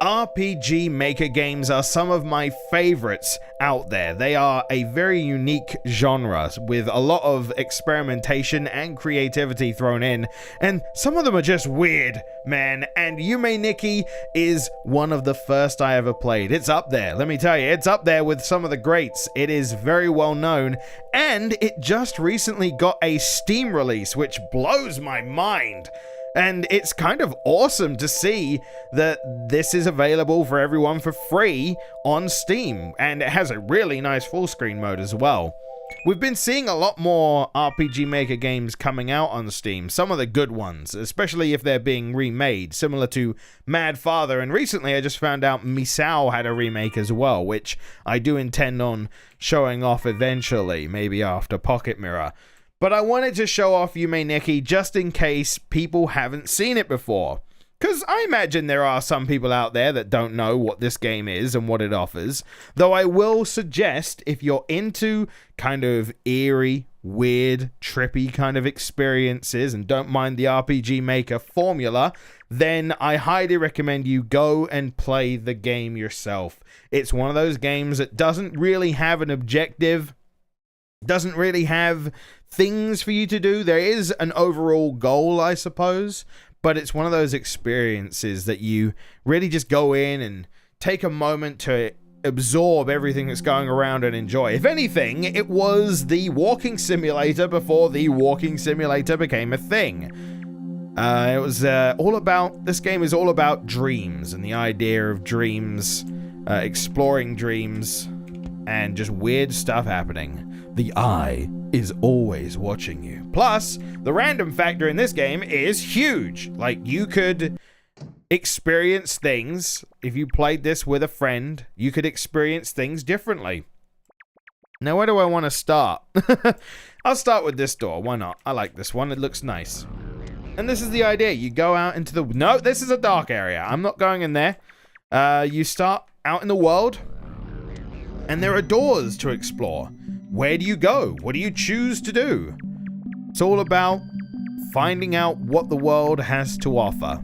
RPG Maker games are some of my favorites out there. They are a very unique genre with a lot of experimentation and creativity thrown in, and some of them are just weird, man. And Yume Nikki is one of the first I ever played. It's up there, let me tell you, it's up there with some of the greats. It is very well known, and it just recently got a Steam release, which blows my mind. And it's kind of awesome to see that this is available for everyone for free on Steam, and it has a really nice full screen mode as well. We've been seeing a lot more RPG Maker games coming out on Steam, some of the good ones, especially if they're being remade, similar to Mad Father, and recently I just found out Misao had a remake as well, which I do intend on showing off eventually, maybe after Pocket Mirror. But I wanted to show off Yume Nikki just in case people haven't seen it before. Because I imagine there are some people out there that don't know what this game is and what it offers. Though I will suggest, if you're into kind of eerie, weird, trippy kind of experiences and don't mind the RPG Maker formula, then I highly recommend you go and play the game yourself. It's one of those games that doesn't really have an objective, doesn't really have things for you to do. There is an overall goal, I suppose, but it's one of those experiences that you really just go in and take a moment to absorb everything that's going around and enjoy. If anything, it was the walking simulator before the walking simulator became a thing. It was all about, this game is all about dreams and the idea of dreams, exploring dreams, and just weird stuff happening. The eye is always watching you. Plus, the random factor in this game is huge. Like, you could experience things, if you played this with a friend, you could experience things differently. Now, where do I want to start? I'll start with this door. Why not? I like this one. It looks nice. And this is the idea. You go out into the... No, this is a dark area. I'm not going in there. You start out in the world, and there are doors to explore. Where do you go? What do you choose to do? It's all about finding out what the world has to offer.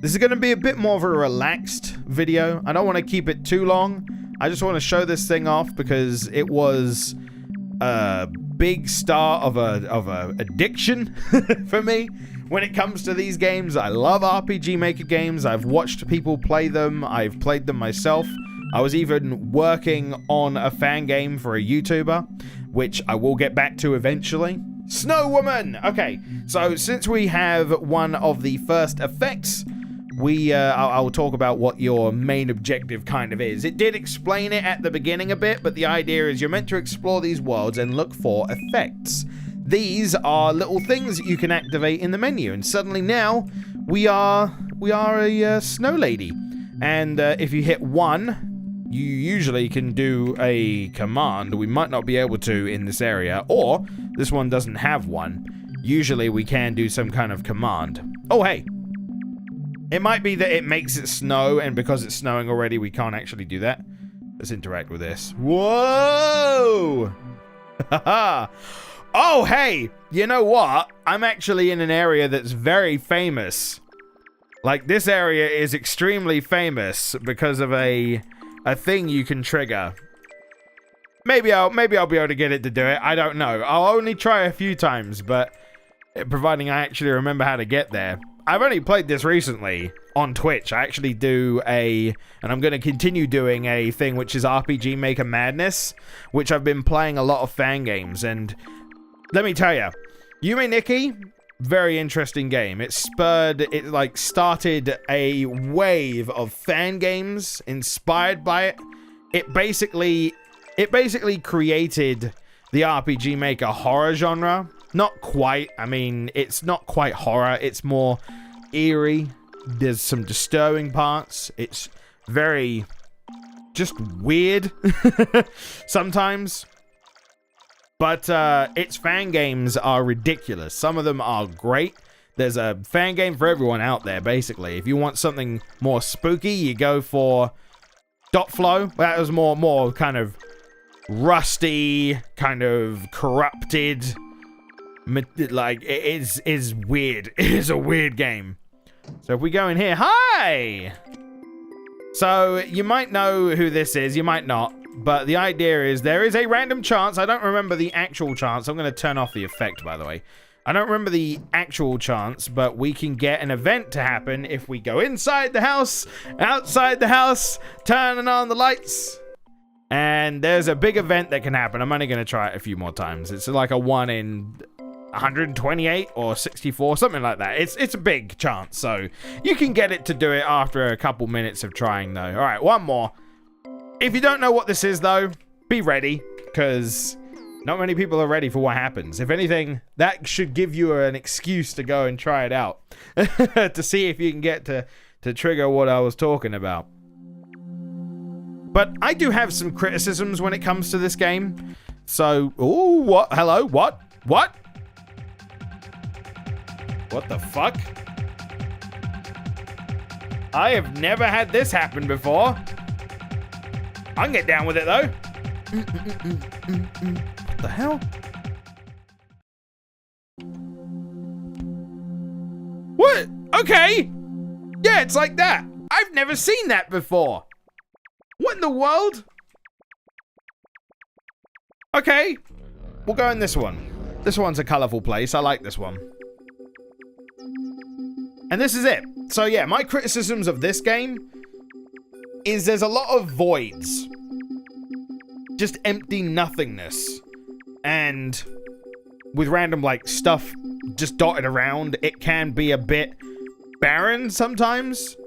This is going to be a bit more of a relaxed video. I don't want to keep it too long. I just want to show this thing off because it was a big start of a addiction for me. When it comes to these games, I love RPG Maker games. I've watched people play them. I've played them myself. I was even working on a fan game for a YouTuber, which I will get back to eventually. Snow Woman! Okay, so since we have one of the first effects, I'll talk about what your main objective kind of is. It did explain it at the beginning a bit, but the idea is you're meant to explore these worlds and look for effects. These are little things that you can activate in the menu, and suddenly now we are a snow lady. And if you hit 1, you usually can do a command. We might not be able to in this area, or this one doesn't have one. Usually we can do some kind of command. Oh, hey. It might be that it makes it snow, and because it's snowing already, we can't actually do that. Let's interact with this. Whoa! Haha! Oh, hey! You know what? I'm actually in an area that's very famous. Like, this area is extremely famous because of a thing you can trigger. Maybe I'll be able to get it to do it. I don't know. I'll only try a few times, but providing I actually remember how to get there. I've only played this recently on Twitch. I actually do and I'm going to continue doing a thing which is RPG Maker Madness, which I've been playing a lot of fan games, and let me tell you, Yume Nikki, very interesting game. It started a wave of fan games inspired by it. It basically created the RPG Maker horror genre. Not quite. I mean, it's not quite horror. It's more eerie. There's some disturbing parts. It's very just weird sometimes. But its fan games are ridiculous. Some of them are great. There's a fan game for everyone out there, basically. If you want something more spooky, you go for Dot Flow. That was more kind of rusty, kind of corrupted. Like, it is weird. It is a weird game. So if we go in here, hi! So you might know who this is, you might not. But the idea is there is a random chance. I don't remember the actual chance. I'm going to turn off the effect, by the way. I don't remember the actual chance, but we can get an event to happen if we go inside the house, outside the house, turning on the lights. And there's a big event that can happen. I'm only going to try it a few more times. It's like a 1 in 128 or 64, something like that. It's a big chance, so you can get it to do it after a couple minutes of trying, though. All right, one more. If you don't know what this is, though, be ready, because not many people are ready for what happens. If anything, that should give you an excuse to go and try it out to see if you can get to trigger what I was talking about. But I do have some criticisms when it comes to this game. So, ooh, what? Hello? What? What? What the fuck? I have never had this happen before. I can get down with it, though. What the hell? What? Okay. Yeah, it's like that. I've never seen that before. What in the world? Okay. We'll go in this one. This one's a colorful place. I like this one. And this is it. So yeah, my criticisms of this game is there's a lot of voids. Just empty nothingness. And with random like stuff just dotted around, it can be a bit barren sometimes.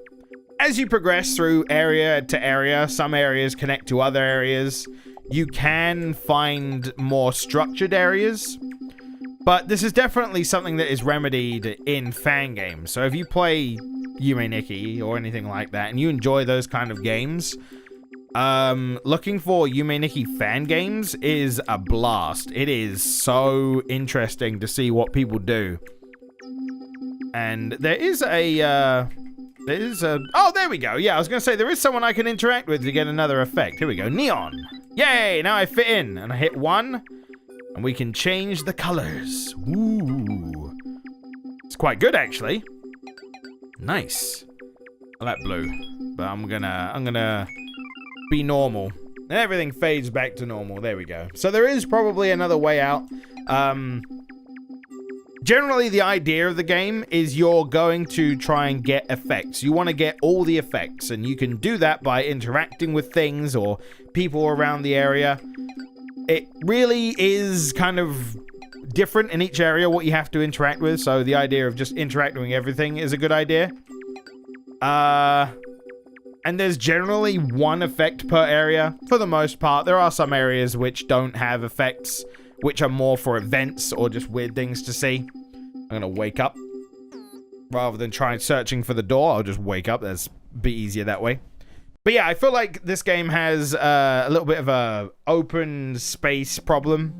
As you progress through area to area, some areas connect to other areas. You can find more structured areas. But this is definitely something that is remedied in fan games. So if you play Yume Nikki or anything like that and you enjoy those kind of games, looking for Yume Nikki fan games is a blast. It is so interesting to see what people do. And there is a oh, there we go. Yeah, I was going to say there is someone I can interact with to get another effect. Here we go. Neon. Yay, now I fit in. And I hit 1. And we can change the colors. Ooh. It's quite good, actually. Nice. I like blue. But I'm gonna be normal. And everything fades back to normal. There we go. So there is probably another way out. Generally, the idea of the game is you're going to try and get effects. You want to get all the effects. And you can do that by interacting with things or people around the area. It really is kind of different in each area what you have to interact with, so the idea of just interacting with everything is a good idea. And there's generally one effect per area, for the most part. There are some areas which don't have effects, which are more for events or just weird things to see. I'm gonna wake up. Rather than trying searching for the door, I'll just wake up. That's a bit easier that way. But yeah, I feel like this game has a little bit of a open space problem,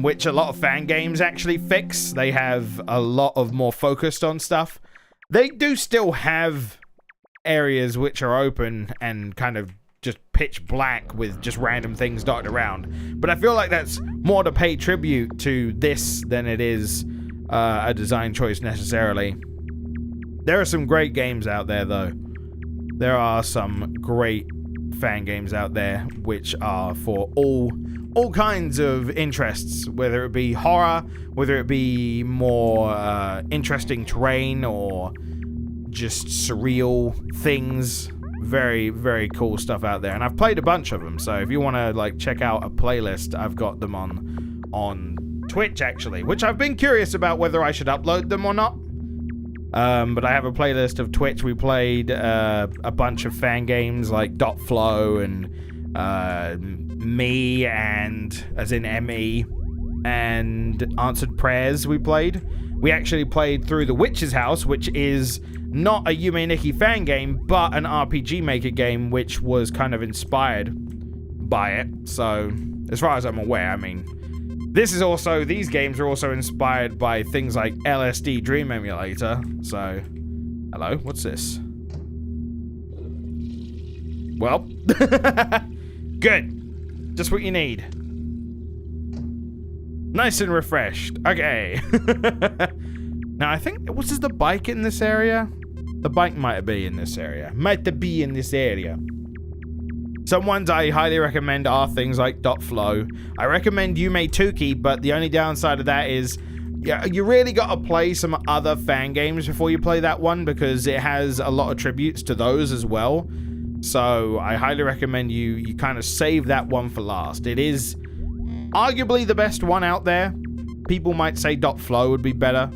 which a lot of fan games actually fix. They have a lot of more focused on stuff. They do still have areas which are open and kind of just pitch black with just random things dotted around. But I feel like that's more to pay tribute to this than it is a design choice necessarily. There are some great games out there, though. There are some great fan games out there which are for all kinds of interests, whether it be horror, whether it be more interesting terrain or just surreal things. Very, very cool stuff out there. And I've played a bunch of them, so if you want to like check out a playlist, I've got them on Twitch actually, which I've been curious about whether I should upload them or not. But I have a playlist of Twitch. We played a bunch of fan games like .flow and Me and as in ME and Answered Prayers we played. We actually played through The Witch's House, which is not a Yume Nikki fan game, but an RPG Maker game which was kind of inspired by it. So, as far as I'm aware, I mean, these games are also inspired by things like LSD Dream Emulator. So, hello, what's this? Well, good. Just what you need. Nice and refreshed. Okay. Now, I think, was the bike in this area? The bike might be in this area. Might be in this area. Some ones I highly recommend are things like .flow. I recommend Yume Nikki, but the only downside of that is, yeah, you really got to play some other fan games before you play that one, because it has a lot of tributes to those as well. So I highly recommend you kind of save that one for last. It is arguably the best one out there. People might say .flow would be better,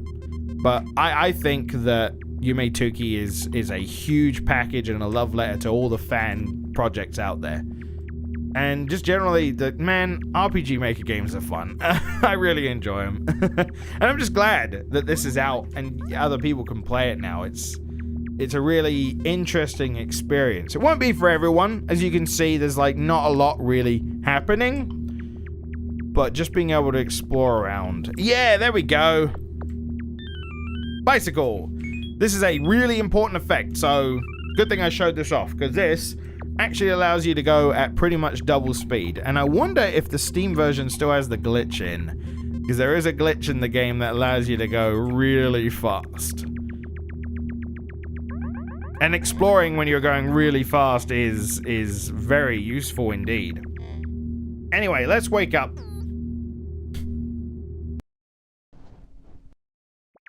but I think that Yume Nikki is a huge package and a love letter to all the fan projects out there. And just generally, man, RPG Maker games are fun. I really enjoy them. And I'm just glad that this is out and other people can play it now. It's a really interesting experience. It won't be for everyone. As you can see, there's like not a lot really happening. But just being able to explore around. Yeah, there we go. Bicycle. This is a really important effect, so good thing I showed this off, because this actually allows you to go at pretty much double speed. And I wonder if the Steam version still has the glitch in, because there is a glitch in the game that allows you to go really fast. And exploring when you're going really fast is very useful indeed. Anyway, let's wake up.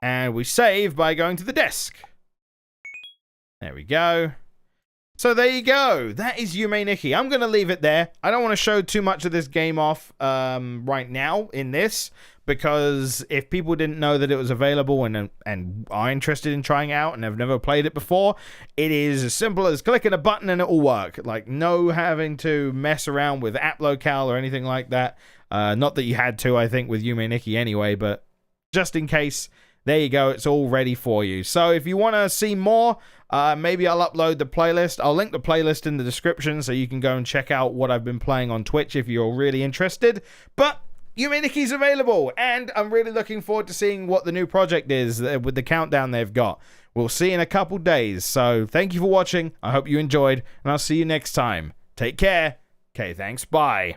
And we save by going to the desk. There we go. So there you go. That is Yume Nikki. I'm going to leave it there. I don't want to show too much of this game off right now in this, because if people didn't know that it was available and are interested in trying it out and have never played it before, it is as simple as clicking a button and it will work. Like, no having to mess around with app locale or anything like that. Not that you had to, I think, with Yume Nikki anyway, but just in case, there you go. It's all ready for you. So if you want to see more, maybe I'll upload the playlist. I'll link the playlist in the description so you can go and check out what I've been playing on Twitch if you're really interested. But Yume Nikki's available, and I'm really looking forward to seeing what the new project is with the countdown they've got. We'll see in a couple days. So thank you for watching. I hope you enjoyed, and I'll see you next time. Take care. Okay, thanks. Bye.